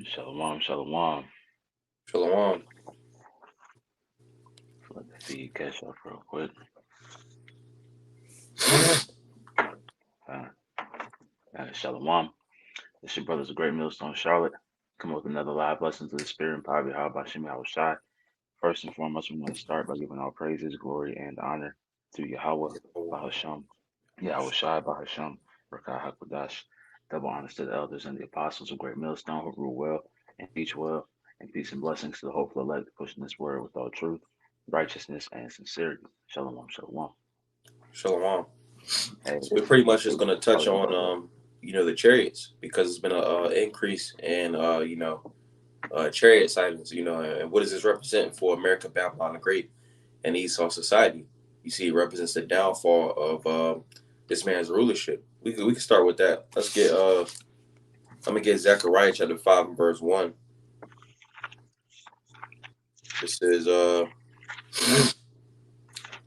Shalom, shalom. Shalom. Let the feed catch up real quick. Uh, Shalom. It's your brothers, a great millstone, Charlotte. Come with another live lesson to the spirit and power behind by Shemi Shai. First and foremost, we want to start by giving all praises, glory, and honor to Yahweh, Bahasham, Yahweh Shai, Bahasham, Rakah Hakodash. Double honors to the elders and the apostles of Great Millstone who rule well and teach well, and peace and blessings to the hopeful elect pushing this word with all truth, righteousness, and sincerity. Shalom, shalom. Shalom. Hey, So we're pretty much just so, gonna touch oh, on the chariots because it's been a increase in chariot sightings. And what does this represent for America, Babylon the Great, and Esau society? You see, it represents the downfall of this man's rulership. We can start with that. Let's get I'm gonna get Zechariah chapter 5 and verse 1. This is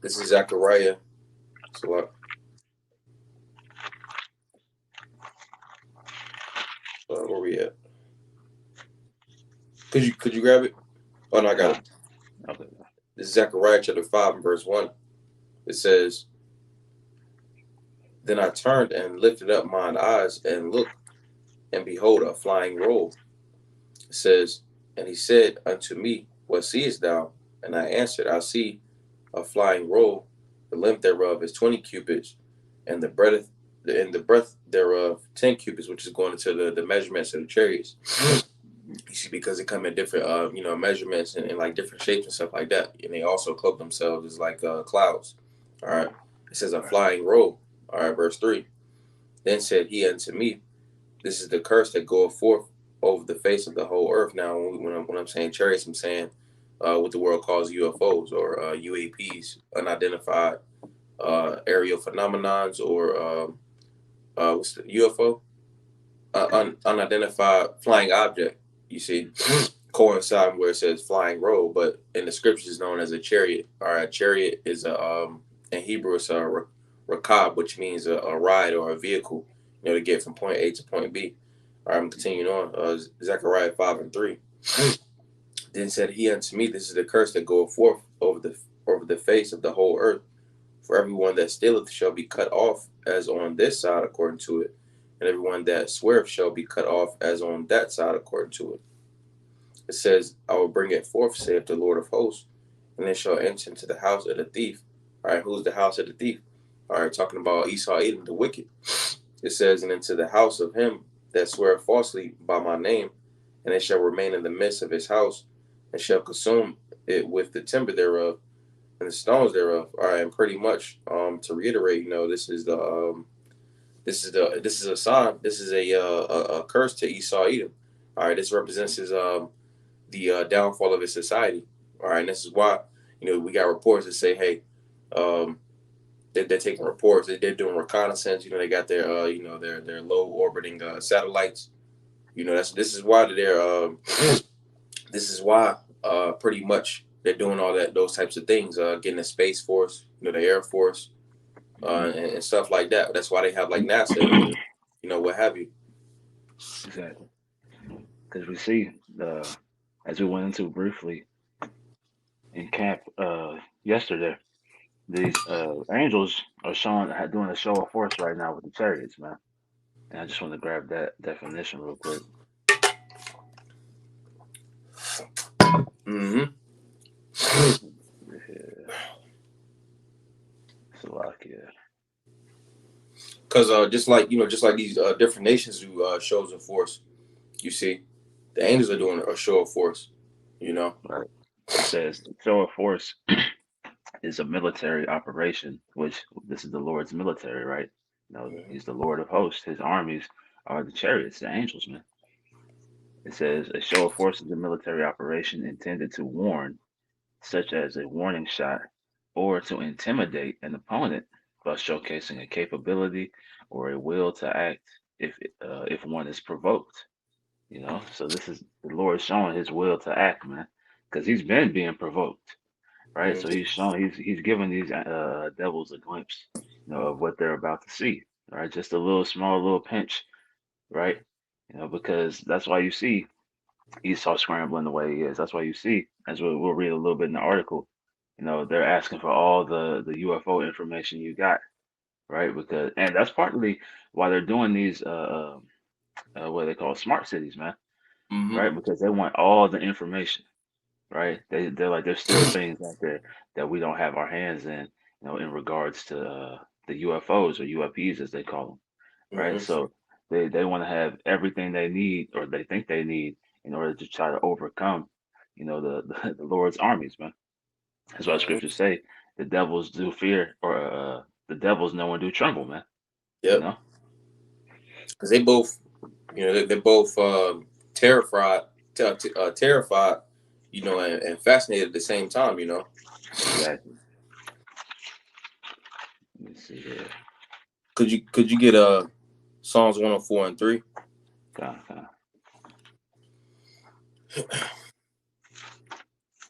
this is Zechariah. So where we at? Could you grab it? Oh no, I got God. it. Okay. This is Zechariah chapter 5 and verse 1. It says, "Then I turned and lifted up mine eyes and looked, and behold, a flying roll." It says, "And he said unto me, What seest thou? And I answered, I see a flying roll. The length thereof is 20 cubits, and the breadth thereof 10 cubits," which is going into the measurements of the chariots. You see, because they come in different measurements and like different shapes and stuff like that, and they also cloak themselves as like clouds. All right. It says a flying roll. All right, verse 3. Then said he unto me, This is the curse that goeth forth over the face of the whole earth. Now, when I'm saying chariots, I'm saying what the world calls UFOs or UAPs, unidentified aerial phenomenons, or what's the UFO? Unidentified flying object. You see, coincide where it says flying roll, but in the scriptures is known as a chariot. All right, chariot is a in Hebrew it's a rakab, which means a ride or a vehicle, to get from point A to point B. All right, I'm continuing on. Zechariah 5 and 3. Then said he unto me, This is the curse that goeth forth over the face of the whole earth. For everyone that stealeth shall be cut off as on this side according to it, and everyone that sweareth shall be cut off as on that side according to it. It says, I will bring it forth, saith the Lord of hosts, and it shall enter into the house of the thief. All right, who's the house of the thief? All right, talking about Esau, Edom, the wicked. It says, and into the house of him that sweareth falsely by my name, and it shall remain in the midst of his house, and shall consume it with the timber thereof and the stones thereof. All right, and pretty much to reiterate, this is a sign. This is a curse to Esau Edom. All right, this represents his the downfall of his society. All right, and this is why we got reports that say, hey, um, they're taking reports. They're doing reconnaissance. They got their their low orbiting satellites. This is why they're this is why pretty much they're doing all those types of things. Getting the space force, the air force, and stuff like that. That's why they have like NASA, and, what have you. Exactly. Because we see, as we went into briefly in camp yesterday, these angels are doing a show of force right now with the chariots, man. And I just want to grab that definition real quick. Mm-hmm. Yeah, Slovakia. Because just like these different nations do shows of force. You see, the angels are doing a show of force. You know. Right. It says show of force is a military operation, which this is the Lord's military, right? He's the Lord of hosts. His armies are the chariots, the angels, man. It says a show of force is a military operation intended to warn, such as a warning shot, or to intimidate an opponent by showcasing a capability or a will to act if one is provoked. So this is the Lord showing His will to act, man, because He's been being provoked, right? So Mm-hmm. He's showing He's giving these devils a glimpse, of what they're about to see. right? Just a little small little pinch, right? Because that's why you see Esau scrambling the way he is. That's why you see, as we'll read a little bit in the article, they're asking for all the UFO information you got, right? Because and that's partly why they're doing these what they call smart cities, man, Mm-hmm. right? Because they want all the information, right? They're like there's still things out there that we don't have our hands in, in regards to the UFOs or UFPs as they call them, right? Mm-hmm. So they want to have everything they need or they think they need in order to try to overcome, the Lord's armies, man. That's why Mm-hmm. scriptures say the devils do fear or the devils know and do tremble, man. You Yep. know? Because they both, they're both terrified, terrified, and fascinated at the same time. Exactly. Let me see here. Could you get Psalms 104:3? Kind of.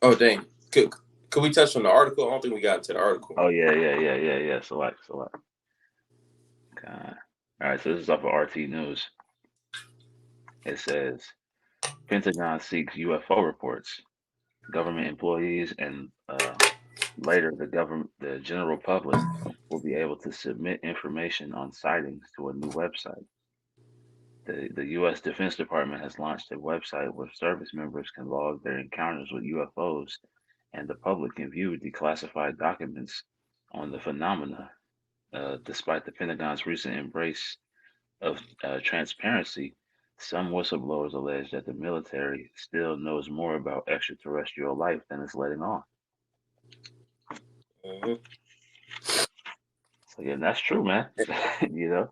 Oh dang. Could we touch on the article? I don't think we got into the article. Oh yeah. Select. All right, so this is off of RT News. It says Pentagon seeks UFO reports. Government employees and later the general public will be able to submit information on sightings to a new website. The U.S. Defense Department has launched a website where service members can log their encounters with UFOs, and the public can view declassified documents on the phenomena. Despite the Pentagon's recent embrace of transparency, some whistleblowers allege that the military still knows more about extraterrestrial life than it's letting on. Mm-hmm. So yeah, that's true, man. you know.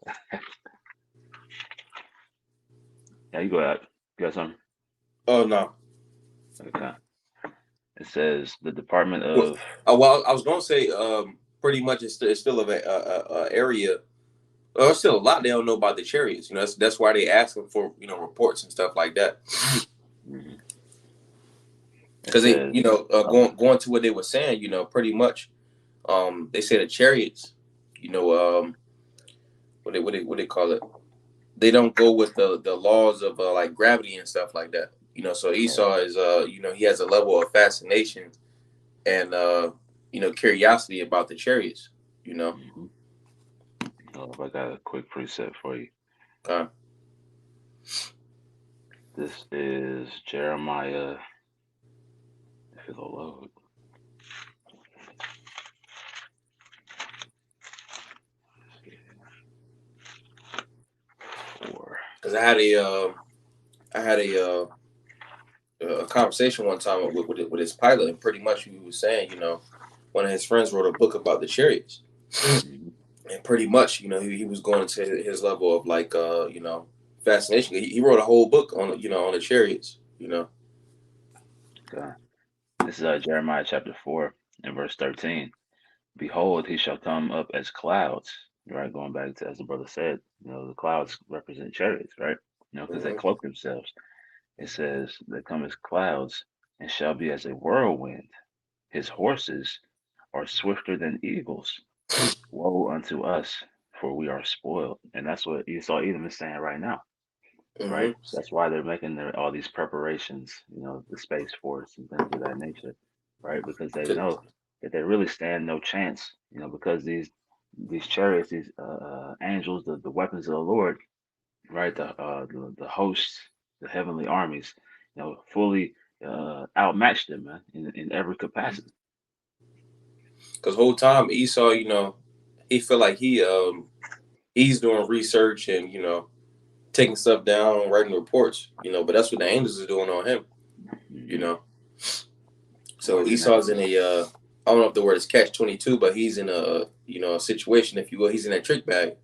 Yeah, you go out. You got something? Oh no. Okay. It says the Department Well, of well, I was gonna say, pretty much it's still a area. Well, there's still a lot they don't know about the chariots. That's why they asking for reports and stuff like that. mhm. It Because they says okay. going to what they were saying. Pretty much. They say the chariots. You know, what they call it. They don't go with the laws of like gravity and stuff like that. So Right. Esau is he has a level of fascination and curiosity about the chariots. You know. Mm-hmm. I got a quick preset for you. Uh, This is Jeremiah. If it'll load. 4. Because I had a conversation one time with his pilot, and pretty much he was saying, one of his friends wrote a book about the chariots, Mm-hmm. and pretty much, he was going to his level of like, fascination. He wrote a whole book on the chariots. Okay. This is Jeremiah chapter 4 and verse 13. Behold, he shall come up as clouds. Right, going back to as the brother said, the clouds represent chariots, right? Because they Mm-hmm. cloak themselves. It says they come as clouds and shall be as a whirlwind. His horses are swifter than eagles. Woe unto us, for we are spoiled. And that's what Esau Edom is saying right now, right? Mm-hmm. That's why they're making all these preparations, the Space Force and things of that nature, right? Because they know that they really stand no chance, because these chariots, these angels, the weapons of the Lord, right? The hosts, the heavenly armies, fully outmatch them, man, in every capacity. Because whole time Esau, he feel like he's doing research and taking stuff down, writing reports, but that's what the angels are doing on him, you Hmm. know. So Watching that. Esau's in a I don't know if the word is catch-22, but he's in a situation, if you will. He's in that trick bag,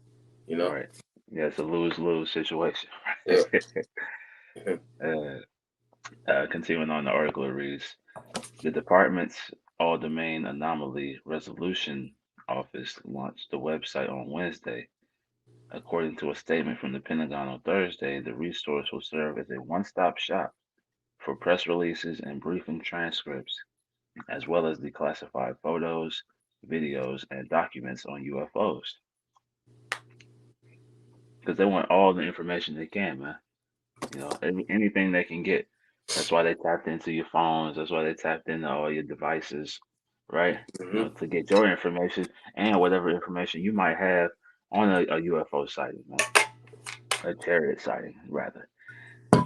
you know. Right. Yeah, it's a lose-lose situation. Yeah. uh, continuing on the article, it reads, the department's all-domain anomaly resolution office launched the website on Wednesday. According to a statement from the Pentagon on Thursday, the resource will serve as a one-stop shop for press releases and briefing transcripts, as well as declassified photos, videos, and documents on UFOs. because they want all the information they can, man. Anything they can get. That's why they tapped into your phones. That's why they tapped into all your devices, right? Hmm. To get your information and whatever information you might have on a UFO sighting, man, a chariot sighting, rather.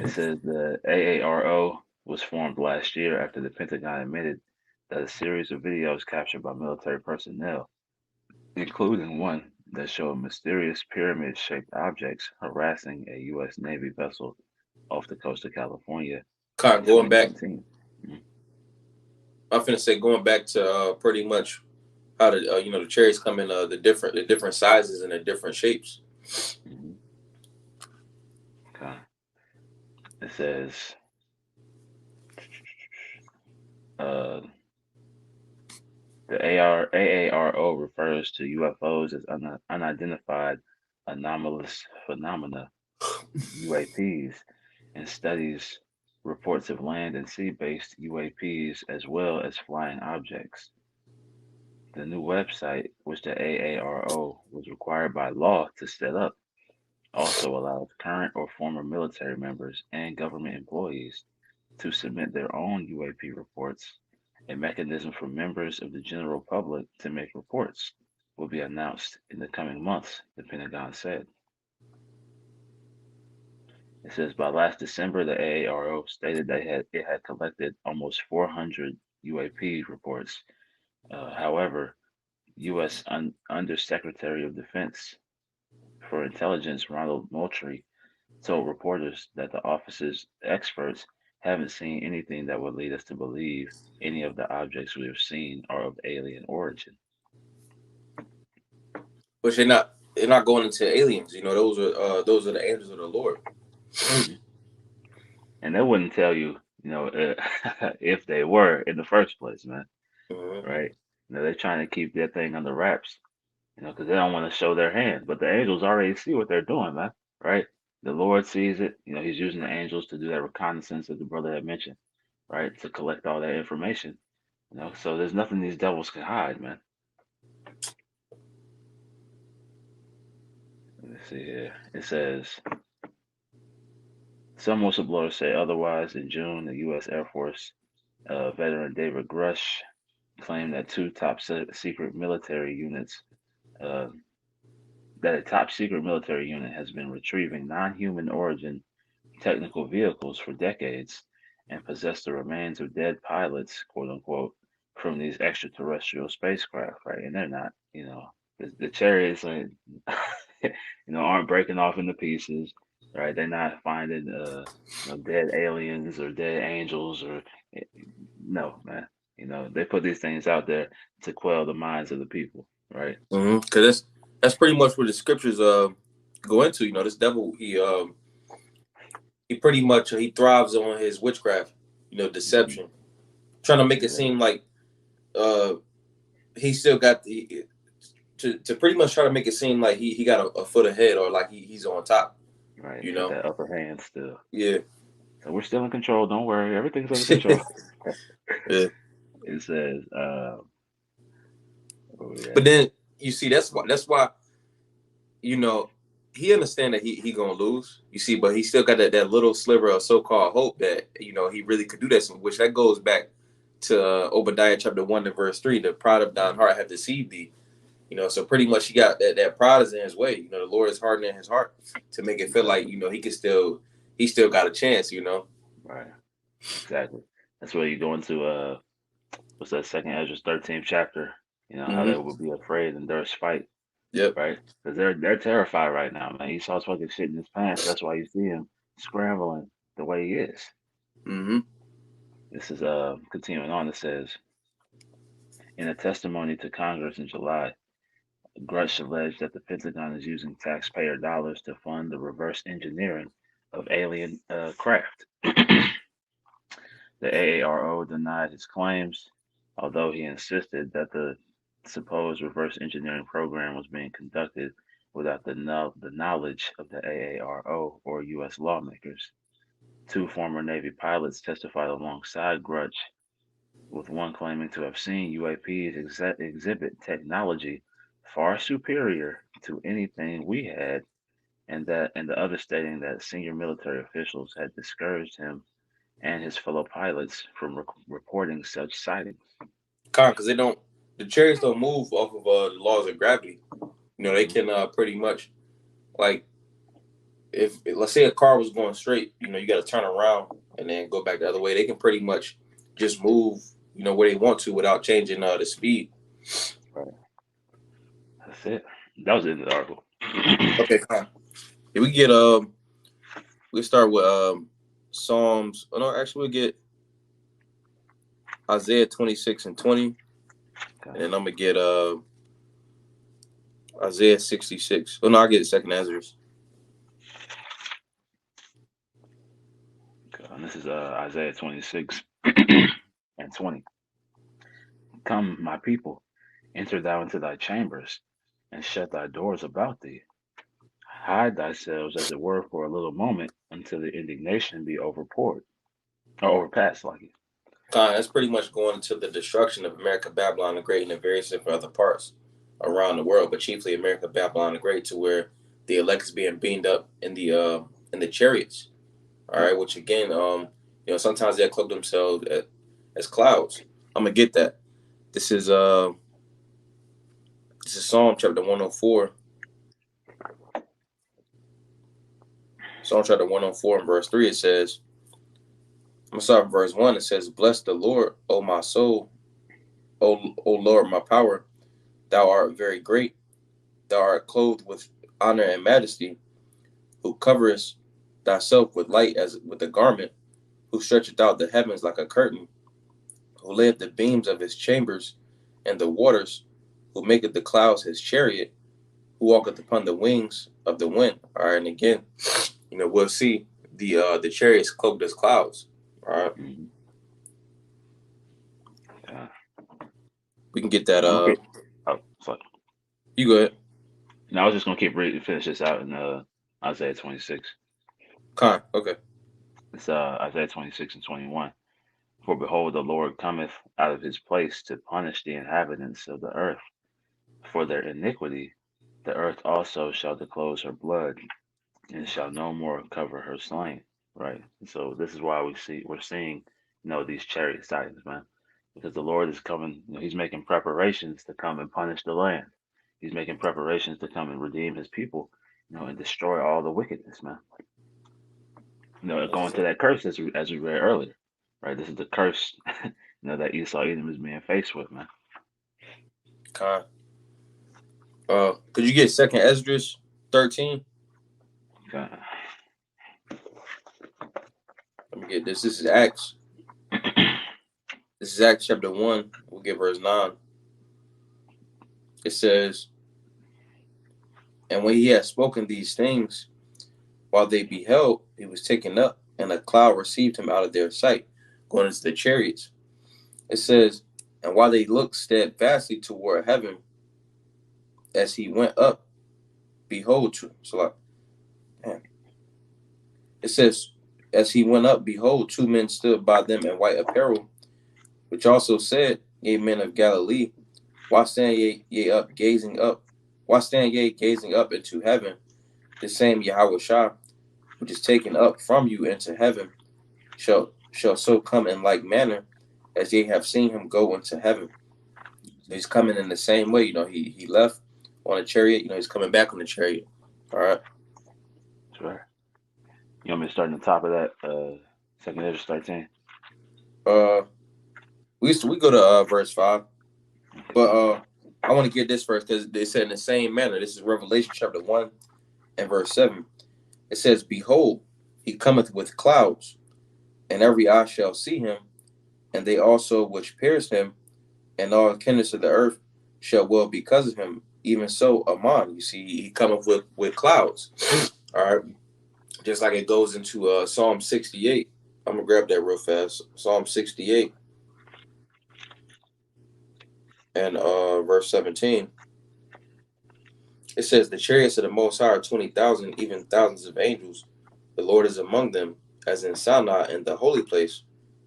It says the AARO was formed last year after the Pentagon admitted that a series of videos captured by military personnel, including one that showed mysterious pyramid-shaped objects harassing a U.S. Navy vessel off the coast of California Kind in of going back. 2019. Mhm. I'm finna say going back to pretty much how the the cherries come in the different sizes and the different shapes. Mhm. Okay. It says uh, the AARO refers to UFOs as unidentified anomalous phenomena, UAPs, and studies reports of land and sea-based UAPs as well as flying objects. The new website, which the AARO was required by law to set up, also allows current or former military members and government employees to submit their own UAP reports. A mechanism for members of the general public to make reports will be announced in the coming months, the Pentagon said. It says by last December, the AARO stated it had collected almost 400 UAP reports. However, U.S. Undersecretary of Defense for Intelligence Ronald Moultrie told reporters that the office's experts haven't seen anything that would lead us to believe any of the objects we have seen are of alien origin. Which they're not going into aliens. Those are the angels of the Lord. Hmm. And they wouldn't tell you, if they were in the first place, man. Hmm. Right? They're trying to keep that thing under wraps, because they don't want to show their hand. But the angels already see what they're doing, man. Right? The Lord sees it. He's using the angels to do that reconnaissance that the brother had mentioned, right? To collect all that information. So there's nothing these devils can hide, man. Let me see here. It says some whistleblowers say otherwise. In June, the U.S. Air Force veteran David Grush claimed that two secret military units, uh, that a top secret military unit has been retrieving non-human origin technical vehicles for decades and possessed the remains of dead pilots, quote unquote, from these extraterrestrial spacecraft, right? And they're not, the chariots are, aren't breaking off into pieces, right? They're not finding, dead aliens or dead angels or, eh, no, man. They put these things out there to quell the minds of the people, right? Because that's pretty much what the scriptures go into. This devil he pretty much he thrives on his witchcraft, Hmm. deception, trying to make it seem Exactly. like uh he still got the to pretty much try to make it seem like he got a foot ahead or like he's on top. Right. You Got know, that upper hand still. yeah, So we're still in control. Don't worry. Everything's under control. yeah. It says, where we But at? then you see that's why you know he understand that he gonna lose. You see, but he still got that little sliver of so called hope that he really could do that. Which that goes back to Obadiah chapter 1 and verse 3. The pride of thine Mhm. heart have deceived thee. So pretty much he got that pride is in his way. The Lord is hardening his heart to make it feel like Exactly. he still got a chance. Right. Exactly. That's where you go into what's that, second Ezra 13th chapter, how they Mm-hmm. will be afraid and durst fight, Yep. right? Because they're terrified right now, man. Esau's fucking shit in his pants. That's why you see him scrambling the way he is. Mm-hmm. This is continuing on. It says in a testimony to Congress in July, Grush alleged that the Pentagon is using taxpayer dollars to fund the reverse engineering of alien craft. The AARO denied his claims, although he insisted that the supposed reverse engineering program was being conducted without the knowledge of the AARO or U.S. lawmakers. Two former Navy pilots testified alongside Grudge, with one claiming to have seen UAPs exhibit technology far superior to anything we had and the other stating that senior military officials had discouraged him and his fellow pilots from reporting such sightings. Because the chariots don't move off of the laws of gravity. They Hmm. can pretty much, like, if let's say a car was going straight, you got to turn around and then go back the other way. They can pretty much just move, where they want to without changing the speed. Right. That's it. That was the end of the article. Okay, fine. If we get we start with Psalms. Oh no, actually we get Isaiah 26:20, Okay. and then I'm gonna get Isaiah 66. Oh no, I get the second Ezra. Okay. And this is Isaiah 26 and 20. Come, my people, enter thou into thy chambers, and shut thy doors about thee. Hide thyself, as it were, for a little moment, until the indignation be overpoured or overpassed, like it. That's pretty much going to the destruction of America, Babylon the Great, and the various different other parts around the world, but chiefly America, Babylon the Great, to where the elect is being beamed up in the chariots. All right, which again, sometimes they cloak themselves as clouds. I'm gonna get that. This is uh, this is Psalm chapter 104. Psalm chapter 104 and verse 3. It says, I'm gonna start verse 1. It says, "Bless the Lord, O my soul, O Lord, my power. Thou art very great. Thou art clothed with honor and majesty, who coverest thyself with light as with a garment, who stretcheth out the heavens like a curtain, who layeth the beams of his chambers and the waters, who maketh the clouds his chariot, who walketh upon the wings of the wind." All right, and again, we'll see the chariots cloaked as clouds. All right, Mm-hmm. Okay. we can get that. I'm gonna keep. Oh, sorry. You go ahead. No, I was just gonna keep reading, finish this out in Isaiah 26. Okay. It's Isaiah 26 and 21. For behold, the Lord cometh out of his place to punish the inhabitants of the earth for their iniquity. The earth also shall disclose her blood, and shall no more cover her slain. Right. So this is why we're seeing, these chariot sightings, man, because the Lord is coming. He's making preparations to come and punish the land. He's making preparations to come and redeem his people, and destroy all the wickedness, man. That's Going what's to up. that curse as we read earlier, right? This is the curse, that Esau Edom is being faced with, man. Con. Could you get second Esdras 13? Okay. Let me get this. This is Acts. This is Acts chapter 1. We'll get verse 9. It says, "And when he had spoken these things, while they beheld, he was taken up, and a cloud received him out of their sight, going into the chariots." It says, "And while they looked steadfastly toward heaven, as he went up, behold," so like, man, it says, "As he went up, behold, two men stood by them in white apparel, which also said, Ye men of Galilee, why stand ye up gazing up? Why stand ye gazing up into heaven? The same Yahweh Shah, which is taken up from you into heaven, shall so come in like manner as ye have seen him go into heaven." So he's coming in the same way. He left on a chariot. He's coming back on the chariot. All right. Sure. You want me to start on the top of that? Second Ezra 13. Uh, we go to verse 5, Okay, but fine. I want to get this first because they said in the same manner. This is Revelation chapter 1 and verse 7. It says, "Behold, he cometh with clouds, and every eye shall see him, and they also which pierced him, and all kindreds of the earth shall well because of him. Even so, Aman." You see, he cometh with clouds. All right, just like it goes into Psalm 68. I'm gonna grab that real fast. Psalm 68 and verse 17. It says, "The chariots of the Most High are 20,000, even thousands of angels. The Lord is among them, as in Sinai in the holy place."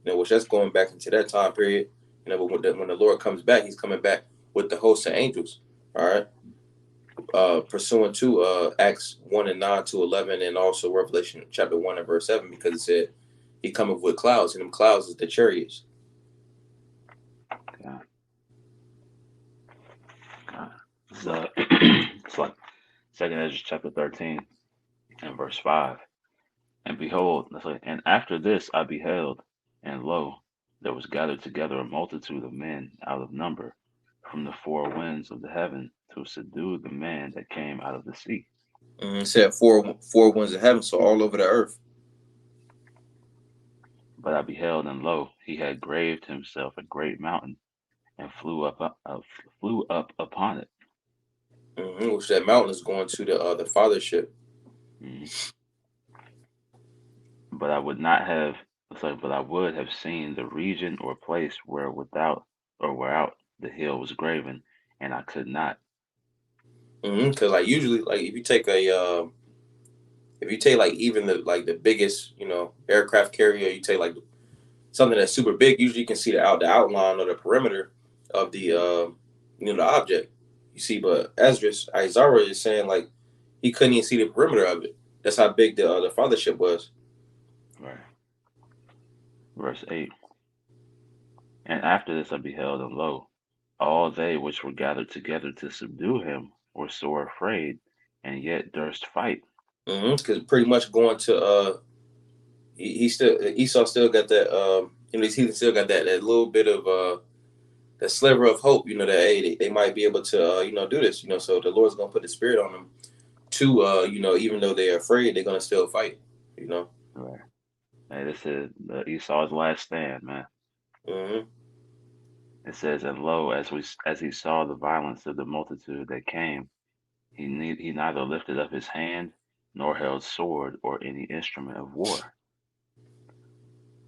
Which that's going back into that time period. But when the Lord comes back, He's coming back with the host of angels. All right. pursuant to Acts 1:9 to 11, and also Revelation chapter 1 and verse 7, because it said he cometh with clouds, and them clouds is the chariots. God. God. So it's like Second Ezra chapter 13 and verse 5. And behold, that's like, and after this I beheld, and lo, there was gathered together a multitude of men out of number from the four winds of the heaven to subdue the man that came out of the sea. It said four winds of heaven, so all over the earth. But I beheld, and lo, he had graved himself a great mountain, and flew up upon it. Which that mountain is going to the fathership. Mhm. But I would not have, it's like, but I would have seen the region or place where without or whereout the hill was graven, and I could not. Because like usually, like if you take like even the biggest aircraft carrier, you take like something that's super big. Usually, you can see the outline or the perimeter of the object. You see, but Isaiah is saying like he couldn't even see the perimeter of it. That's how big the fathership was. Right. Verse 8. And after this I beheld, and lo, all they which were gathered together to subdue him were sore afraid, and yet durst fight. Because pretty much going to he still Esau still got that he still got that little bit of that sliver of hope, that hey, they might be able to do this, so the Lord's gonna put the spirit on them to even though they're afraid, they're gonna still fight. Right. Hey, this is Esau's last stand, man. Mm-hmm. It says, and lo, as he saw the violence of the multitude that came, he neither lifted up his hand nor held sword or any instrument of war,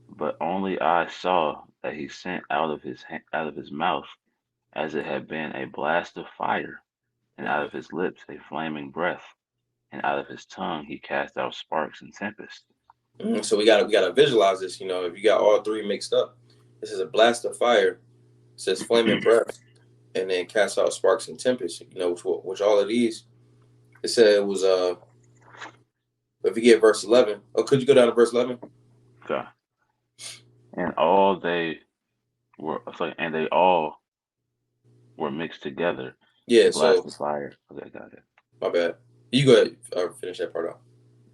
but only I saw that he sent out of his mouth as it had been a blast of fire, and out of his lips a flaming breath, and out of his tongue he cast out sparks and tempest. So we gotta visualize this. If you got all three mixed up, this is a blast of fire. It says flaming breath, and then cast out sparks and tempest. Which all of these. It said it was if you get verse 11. Oh, could you go down to verse 11? Okay. And all they and they all were mixed together. The Yeah. blast So of fire. Okay, got it. my bad. You go ahead. Finish that part out.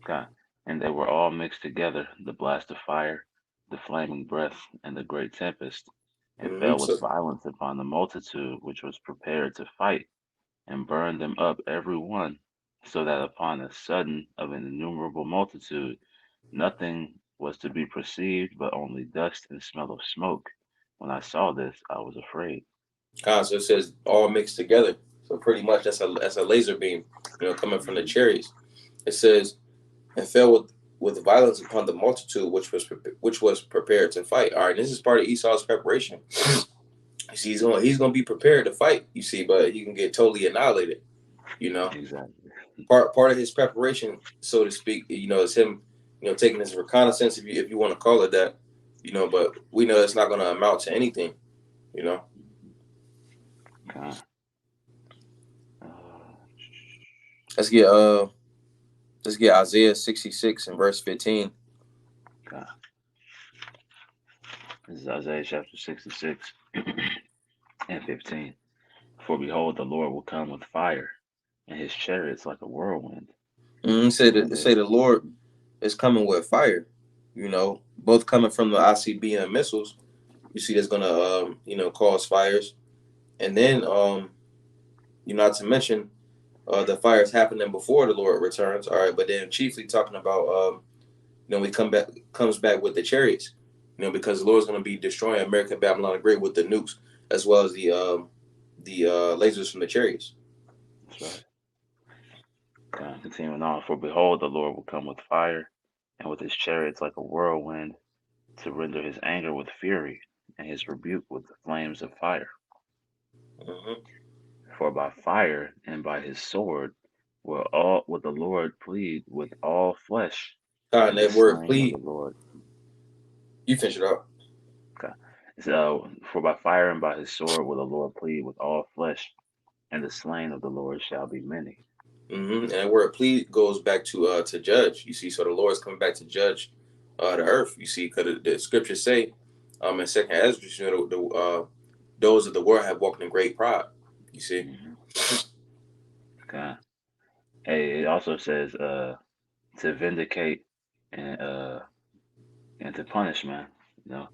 Okay. And they were all mixed together, the blast of fire, the flaming breath, and the great tempest, and fell with So violence upon the multitude which was prepared to fight, and burned them up every one, so that upon a sudden of an innumerable multitude nothing was to be perceived but only dust and smell of smoke. When I saw this, I was afraid. So it says all mixed together. So pretty much that's a laser beam, coming from the Mhm. chariots. It says and fell with violence upon the multitude which was prepared to fight. All right, this is part of Esau's preparation. You see, he's gonna be prepared to fight. You see, but he can get totally annihilated. You know, Exactly. part of his preparation, so to speak, is him, taking his reconnaissance, if you want to call it that. But we know it's not gonna amount to anything. You know. Okay. Let's get uh let's get Isaiah 66 and verse 15. Okay. This is Isaiah chapter 66 and 15. For behold, the Lord will come with fire, and his chariots like a whirlwind, to Say render. the Lord is coming with fire. Both coming from the ICBM missiles. You see, that's gonna cause fires, and then not to mention the fires happening before the Lord returns. All right, but then chiefly talking about we comes back with the chariots. Because the Lord's gonna be destroying America, Babylon the Great with the nukes as well as the lasers from the chariots. That's right. Continuing on, for behold, the Lord will come with fire, and with his chariots like a whirlwind, to render his anger with fury, and his rebuke with the flames of fire. Mm-hmm. For by fire and by his sword will the Lord plead with all flesh, And and the that word slain of the plead, Lord. you finish it up. Okay. So, for by fire and by his sword will the Lord plead with all flesh, and the slain of the Lord shall be many. And the word plead goes back to judge. You see, so the Lord is coming back to judge the earth. You see, because the scriptures say in Second Ezra, you know, those of the world have walked in great pride. You see. Hmm. Okay. Hey, it also says to vindicate and uh and to punish, man. You know,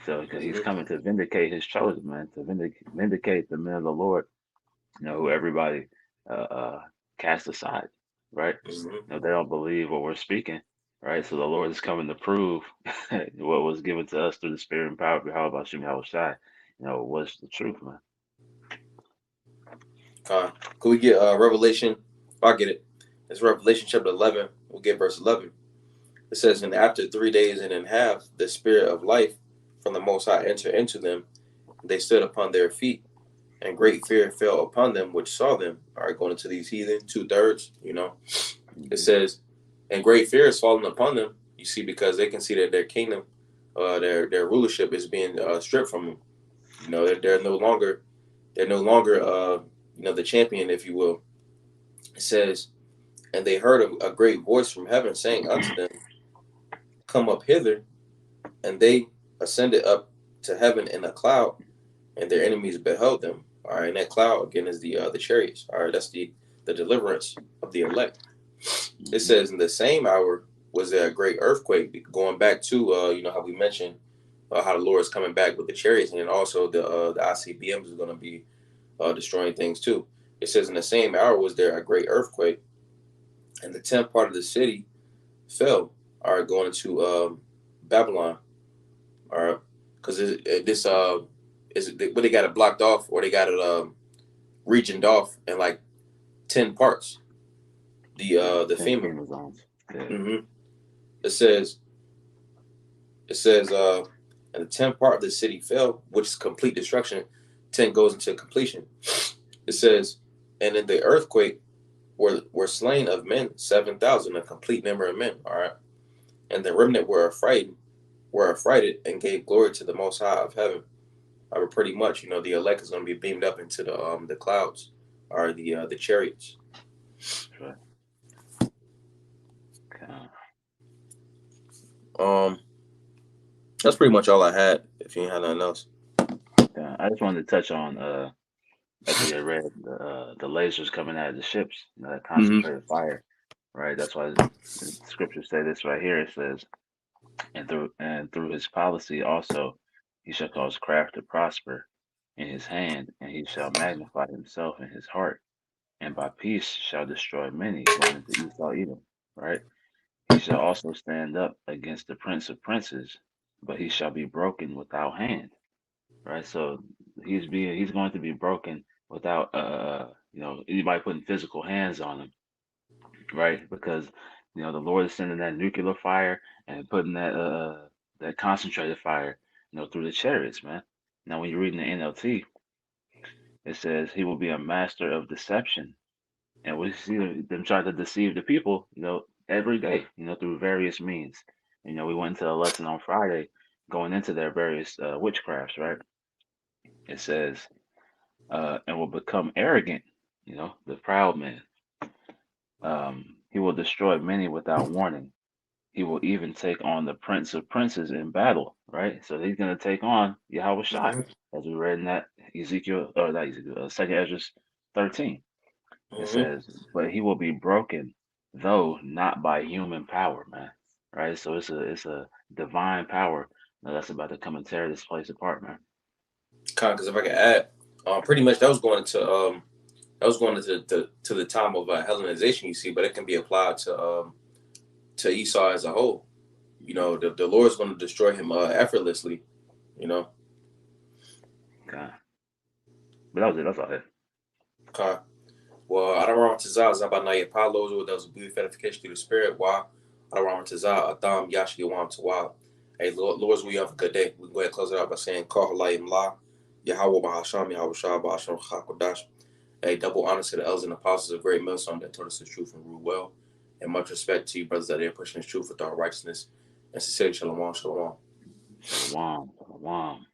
so because he's Mm-hmm. coming to vindicate his chosen, man, to vindicate the men of the Lord. You know, who everybody cast aside, right? Mm-hmm. You know, they don't believe what we're speaking, right? So the Lord is coming to prove what was given to us through the Spirit and power of Yahweh Hashem Yahushai, you know, was the truth, man. Could we get Revelation? I'll get it. It's Revelation chapter 11. We'll get verse 11. It says, "And after 3 days and a half, the spirit of life from the Most High entered into them. They stood upon their feet, and great fear fell upon them which saw them." All right, going into these heathen, 2/3, you know. It Hmm. says, "And great fear is fallen upon them." You see, because they can see that their kingdom, their rulership is being stripped from them. You know, they're no longer the champion, if you will. It says, "And they heard a great voice from heaven saying unto them, Come up hither. And they ascended up to heaven in a cloud, and their enemies beheld them." All right, and that cloud again is the chariots. All right, that's the deliverance of the elect. It Hmm. says, "In the same hour was there a great earthquake." Going back to how we mentioned how the Lord is coming back with the chariots, and then also the ICBMs is going to be destroying things too. It says, "In the same hour was there a great earthquake, and the tenth part of the city fell." All right, going into Babylon. All right, because this is what they got it blocked off, or they got it regioned off in like 10 parts. The 10 FEMA. FEMA zones. Yeah. Mm-hmm. It says it says and the 10th part of the city fell, which is complete destruction. 10 goes into completion. It says, "And in the earthquake were slain of men 7,000, a complete number of men." All right, and the remnant were affrighted and gave glory to the Most High of heaven. Pretty much, the elect is going to be beamed up into the clouds, or the chariots. That's right. Okay. Um, that's pretty much all I had. If you ain't had nothing else. Okay. I just wanted to touch on like we had read the lasers coming out of the ships, you know, that Mm-hmm. concentrated fire, right? That's why the scriptures say this right here. It says, and through his policy also he shall cause craft to prosper in his hand, and he shall magnify himself in his heart, and by peace shall destroy many, going into Esau Edom, right? He shall also stand up against the prince of princes, but he shall be broken without hand, right? So he's going to be broken without anybody putting physical hands on him, right? Because the Lord is sending that nuclear fire and putting that concentrated fire, through the chariots, man. Now, when you read in the NLT, it says he will be a master of deception, and we see them try to deceive the people, every day, through various means. We went into a lesson on Friday, going into their various witchcrafts, right? It says, and will become arrogant, the proud man. He will destroy many without warning. He will even take on the prince of princes in battle, right? So he's going to take on Yahweh Shai, Mm-hmm. as we read in that Ezekiel, or not Ezekiel, Second Ezra 13. It Mm-hmm. says, but he will be broken, though not by human power, man. Right? So it's a divine power that's about to come and tear this place apart, man. Because if I could add, pretty much that was going into the time of Hellenization. You see, but it can be applied to Esau as a whole. The Lord's going to destroy him effortlessly. You know. Okay. But that was it. That's all I had. Okay. Well, Adaram Tazah Zabanaya Palos, or those blue edification through the spirit. Why? Adaram Tazah Adam Yashi Wam Tawab. Hey, Lords, we have a good day. We can go ahead and close it out by saying, Call Halayim La, Yahweh Bahasham, Yahweh Shah, Bahasham Chakodash. Hey, double honor to the elders and apostles of Great Millstone that taught us the truth and rule well. And much respect to you, brothers that are pushing the truth with our righteousness. And sincerely, Shalom, Shalom. Shalom. Shalom.